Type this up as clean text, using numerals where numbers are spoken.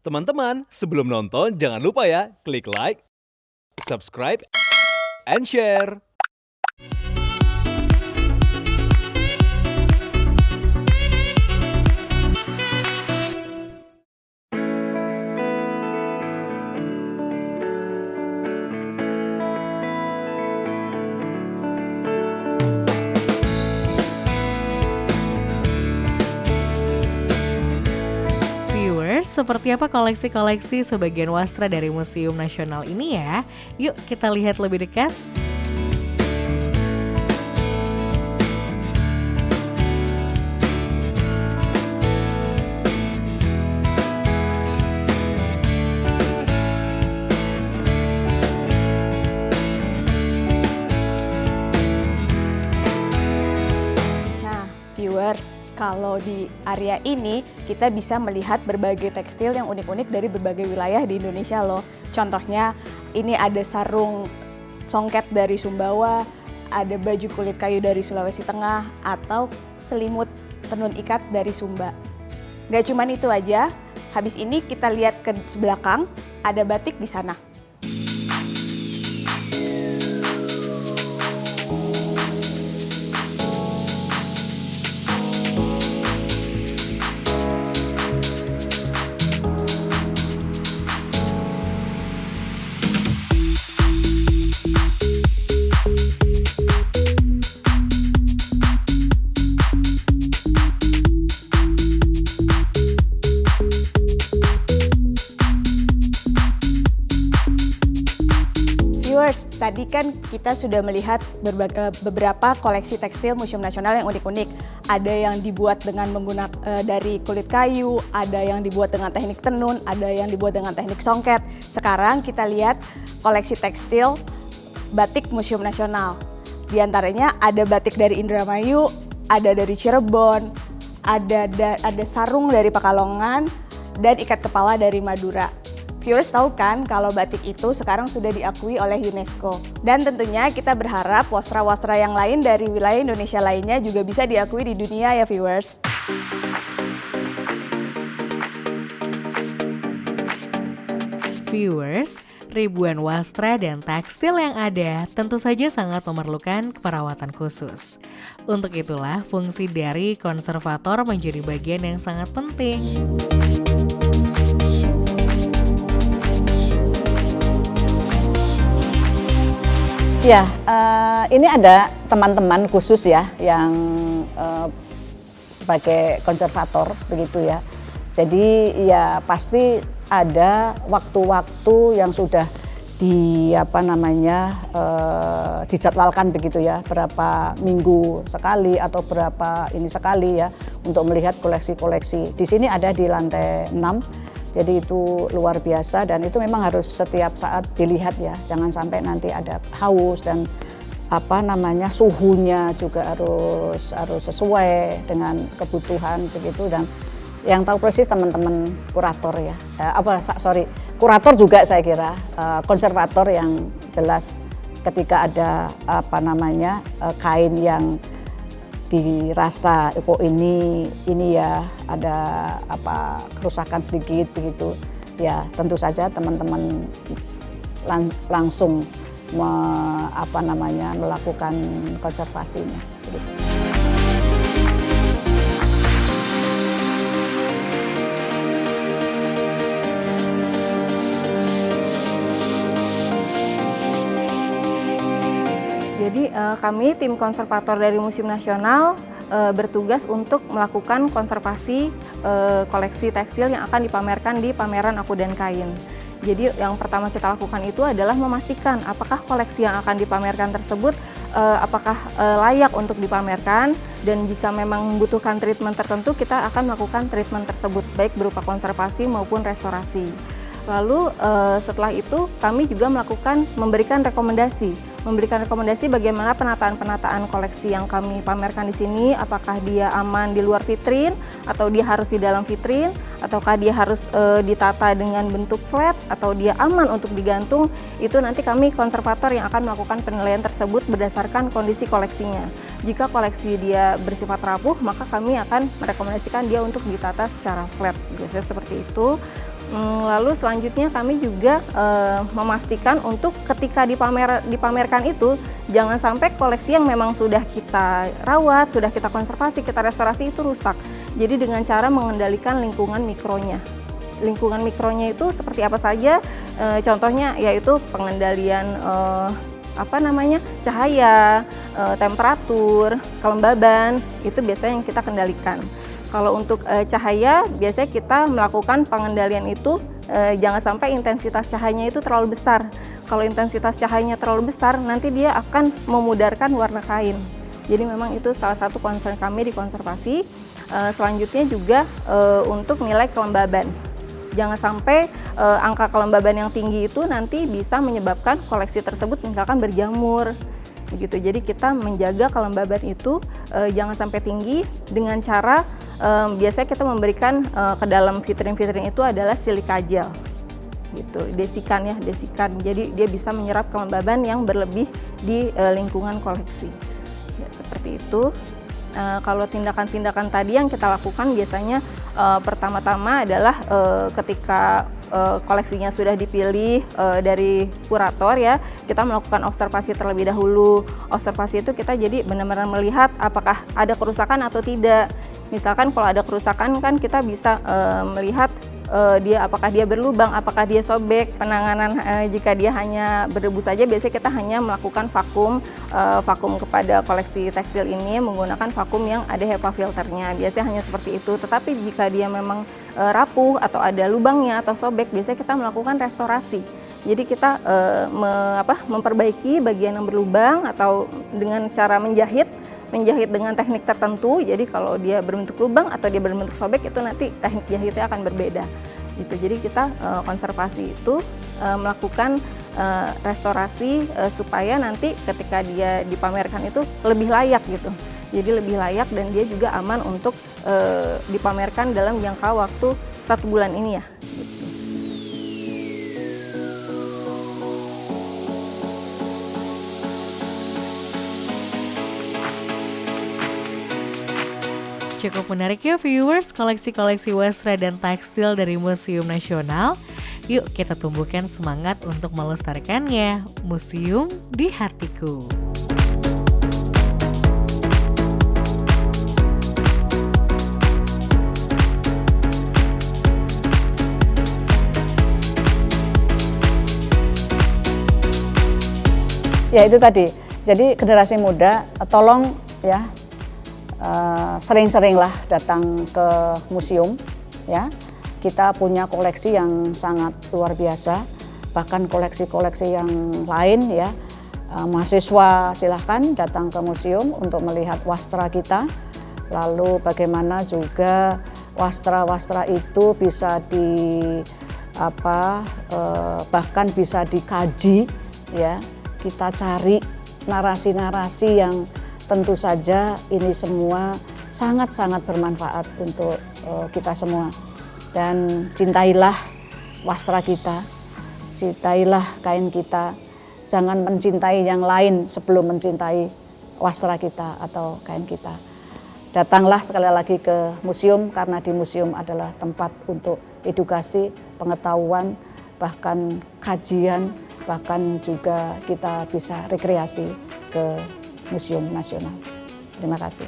Teman-teman, sebelum nonton jangan lupa ya, klik like, subscribe, and share. Viewers, seperti apa koleksi-koleksi sebagian wastra dari Museum Nasional ini ya? Yuk kita lihat lebih dekat. Nah, viewers, kalau di area ini kita bisa melihat berbagai tekstil yang unik-unik dari berbagai wilayah di Indonesia loh. Contohnya ini ada sarung songket dari Sumbawa, ada baju kulit kayu dari Sulawesi Tengah, atau selimut tenun ikat dari Sumba. Gak cuman itu aja, habis ini kita lihat ke belakang, ada batik di sana. Viewers, tadi kan kita sudah melihat beberapa koleksi tekstil Museum Nasional yang unik-unik. Ada yang dibuat dengan menggunakan dari kulit kayu, ada yang dibuat dengan teknik tenun, ada yang dibuat dengan teknik songket. Sekarang kita lihat koleksi tekstil batik Museum Nasional. Di antaranya ada batik dari Indramayu, ada dari Cirebon, ada sarung dari Pekalongan, dan ikat kepala dari Madura. Viewers tahu kan kalau batik itu sekarang sudah diakui oleh UNESCO. Dan tentunya kita berharap wastra-wastra yang lain dari wilayah Indonesia lainnya juga bisa diakui di dunia ya viewers. Viewers, ribuan wastra dan tekstil yang ada tentu saja sangat memerlukan perawatan khusus. Untuk itulah fungsi dari konservator menjadi bagian yang sangat penting. Ya, ini ada teman-teman khusus ya yang sebagai konservator begitu ya. Jadi ya pasti ada waktu-waktu yang sudah dijadwalkan begitu ya, berapa minggu sekali atau berapa ini sekali ya untuk melihat koleksi-koleksi. Di sini ada di lantai 6. Jadi itu luar biasa dan itu memang harus setiap saat dilihat ya, jangan sampai nanti ada haus dan suhunya juga harus sesuai dengan kebutuhan begitu. Dan yang tahu persis teman-teman kurator ya, kurator juga saya kira, konservator yang jelas ketika ada kain yang dirasa ini ya ada kerusakan sedikit begitu ya, tentu saja teman-teman langsung melakukan konservasinya begitu. Jadi kami tim konservator dari Museum Nasional bertugas untuk melakukan konservasi koleksi tekstil yang akan dipamerkan di pameran Aku dan Kain. Jadi yang pertama kita lakukan itu adalah memastikan apakah koleksi yang akan dipamerkan tersebut apakah layak untuk dipamerkan, dan jika memang membutuhkan treatment tertentu kita akan melakukan treatment tersebut baik berupa konservasi maupun restorasi. Lalu setelah itu kami juga memberikan rekomendasi bagaimana penataan koleksi yang kami pamerkan di sini, apakah dia aman di luar vitrin atau dia harus di dalam vitrin, ataukah dia harus ditata dengan bentuk flat atau dia aman untuk digantung. Itu nanti kami konservator yang akan melakukan penilaian tersebut berdasarkan kondisi koleksinya. Jika koleksi dia bersifat rapuh, maka kami akan merekomendasikan dia untuk ditata secara flat, biasanya seperti itu. Lalu selanjutnya kami juga memastikan untuk ketika dipamerkan itu jangan sampai koleksi yang memang sudah kita rawat, sudah kita konservasi, kita restorasi itu rusak. Jadi dengan cara mengendalikan lingkungan mikronya. Lingkungan mikronya itu seperti apa saja? Contohnya yaitu pengendalian cahaya, temperatur, kelembaban, itu biasanya yang kita kendalikan. Kalau untuk cahaya, biasanya kita melakukan pengendalian itu jangan sampai intensitas cahayanya itu terlalu besar. Kalau intensitas cahayanya terlalu besar, nanti dia akan memudarkan warna kain. Jadi memang itu salah satu concern kami di konservasi. Selanjutnya juga untuk nilai kelembaban. Jangan sampai angka kelembaban yang tinggi itu nanti bisa menyebabkan koleksi tersebut misalkan berjamur. Begitu. Jadi kita menjaga kelembaban itu jangan sampai tinggi dengan cara biasanya kita memberikan ke dalam vitrin-vitrin itu adalah silika gel, gitu, desikan. Jadi dia bisa menyerap kelembaban yang berlebih di lingkungan koleksi. Ya, seperti itu. Kalau tindakan-tindakan tadi yang kita lakukan biasanya pertama-tama adalah ketika koleksinya sudah dipilih dari kurator ya, kita melakukan observasi terlebih dahulu. Observasi itu kita jadi benar-benar melihat apakah ada kerusakan atau tidak. Misalkan kalau ada kerusakan kan kita bisa melihat apakah dia berlubang, apakah dia sobek. Penanganan jika dia hanya berdebu saja, biasanya kita hanya melakukan vakum kepada koleksi tekstil ini menggunakan vakum yang ada HEPA filternya. Biasanya hanya seperti itu. Tetapi jika dia memang rapuh atau ada lubangnya atau sobek, biasanya kita melakukan restorasi. Jadi kita memperbaiki bagian yang berlubang atau dengan cara menjahit dengan teknik tertentu. Jadi kalau dia berbentuk lubang atau dia berbentuk sobek itu nanti teknik jahitnya akan berbeda gitu. Jadi kita konservasi itu melakukan restorasi supaya nanti ketika dia dipamerkan itu lebih layak gitu. Jadi lebih layak dan dia juga aman untuk dipamerkan dalam jangka waktu 1 bulan ini ya. Cukup menarik ya viewers, koleksi-koleksi wastra dan tekstil dari Museum Nasional. Yuk kita tumbuhkan semangat untuk melestarikannya. Museum di hatiku. Ya itu tadi, jadi generasi muda tolong ya sering-seringlah datang ke museum ya. Kita punya koleksi yang sangat luar biasa, bahkan koleksi-koleksi yang lain ya. Mahasiswa silahkan datang ke museum untuk melihat wastra kita. Lalu bagaimana juga wastra-wastra itu bisa bahkan bisa dikaji ya. Kita cari narasi-narasi yang tentu saja ini semua sangat-sangat bermanfaat untuk kita semua. Dan cintailah wastra kita, cintailah kain kita. Jangan mencintai yang lain sebelum mencintai wastra kita atau kain kita. Datanglah sekali lagi ke museum karena di museum adalah tempat untuk edukasi, pengetahuan, bahkan kajian, bahkan juga kita bisa rekreasi ke Museum Nasional. Terima kasih.